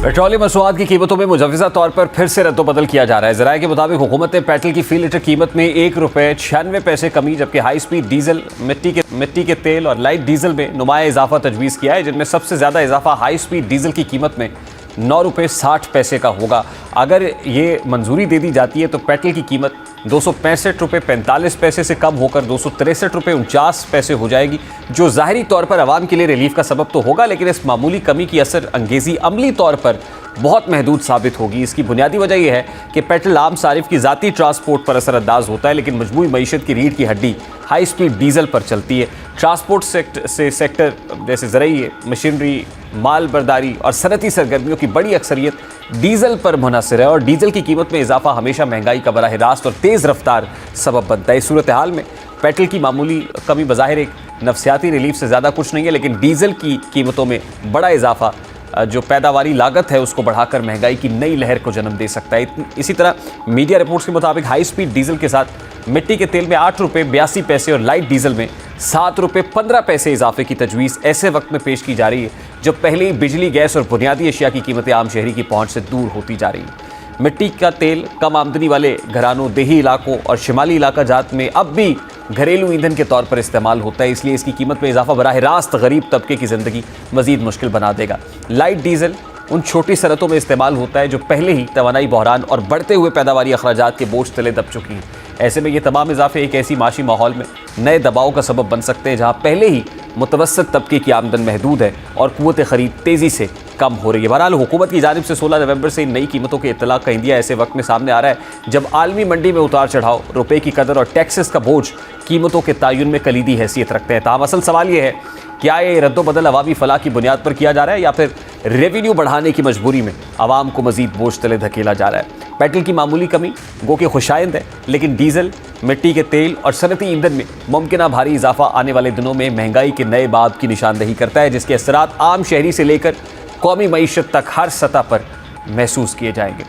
Petroleum मसनूआत की कीमतों में मुजव्वज़ा तौर पर फिर से रद्दोबदल किया जा रहा है। ज़राए के मुताबिक हुकूमत ने पेट्रोल की फी लीटर कीमत में ₹1.96 कमी, जबकि हाई स्पीड डीजल, मिट्टी के तेल और लाइट डीजल में नुमाया इजाफा तजवीज़ किया है, जिनमें सबसे ज़्यादा इजाफा हाई स्पीड डीजल की कीमत में ₹9.60 का होगा। अगर ये मंजूरी दे दी जाती है तो पेट्रोल की कीमत ₹265.45 से कम होकर ₹263.49 हो जाएगी, जो ज़ाहिरी तौर पर आवाम के लिए रिलीफ का सबब तो होगा, लेकिन इस मामूली कमी की असर अंगेज़ी अमली तौर पर बहुत महदूद साबित होगी। इसकी बुनियादी वजह यह है कि पेट्रोल आम सारिफ की ज़ाती ट्रांसपोर्ट पर असरअंदाज होता है, लेकिन मजमूई मईशत की रीढ़ की हड्डी हाई स्पीड डीजल पर चलती है। ट्रांसपोर्ट सेक्टर जैसे ज़रिए, मशीनरी, माल बर्दारी और सनती सरगर्मियों की बड़ी अक्सरियत डीजल पर मुनहसर है, और डीजल की कीमत में इजाफा हमेशा महंगाई का बराह रास्त और तेज़ रफ्तार सबब बनता है। इस सूरत हाल में पेट्रोल की मामूली कमी बज़ाहिर एक नफसियाती रिलीफ से ज़्यादा कुछ नहीं है, लेकिन डीजल की कीमतों में बड़ा इजाफा जो पैदावारी लागत है उसको बढ़ाकर महंगाई की नई लहर को जन्म दे सकता है। इसी तरह मीडिया रिपोर्ट्स के मुताबिक हाई स्पीड डीजल के साथ मिट्टी के तेल में ₹8.82 और लाइट डीजल में ₹7.15 इजाफे की तजवीज़ ऐसे वक्त में पेश की जा रही है जब पहले ही बिजली, गैस और बुनियादी अशिया की कीमतें आम शहरी की पहुंच से दूर होती जा रही हैं। मिट्टी का तेल कम आमदनी वाले घरानों, देही इलाकों और शिमाली इलाका जात में अब भी घरेलू ईंधन के तौर पर इस्तेमाल होता है, इसलिए इसकी कीमत में इजाफा बराह रास्त गरीब तबके की ज़िंदगी मज़ीद मुश्किल बना देगा। लाइट डीजल उन छोटी सनतों में इस्तेमाल होता है जो पहले ही तवानाई बहरान और बढ़ते हुए पैदावारी अखराजात के बोझ तले दब चुकी हैं। ऐसे में ये तमाम इजाफे एक ऐसी माशी माहौल में नए दबाव का सबब बन सकते हैं जहाँ पहले ही मुतवस्सित तबके की आमदन महदूद है और क़ुव्वत ख़रीद तेज़ी से कम हो रही है। बहरहाल हुकूमत की जानिब से 16 नवंबर से इन नई कीमतों के इत्तलाक़ का इंदिया ऐसे वक्त में सामने आ रहा है जब आलमी मंडी में उतार चढ़ाव, रुपये की कदर और टैक्सेस का बोझ कीमतों के तायुन में कलीदी हैसियत रखते हैं। ताहम असल सवाल ये है, क्या ये रद्दोबदल अवामी फलाह की बुनियाद पर किया जा रहा है या फिर रेवेन्यू बढ़ाने की मजबूरी में आवाम को मजीद बोझ तले धकेला जा रहा है? पेट्रोल की मामूली कमी गो के खुशाइंद है, लेकिन डीजल, मिट्टी के तेल और सनती ईंधन में मुमकिन भारी इजाफा आने वाले दिनों में महंगाई के नए बाब की निशानदही करता है, जिसके असरात आम शहरी से लेकर कौमी मईशत तक हर सतह पर महसूस किए जाएंगे।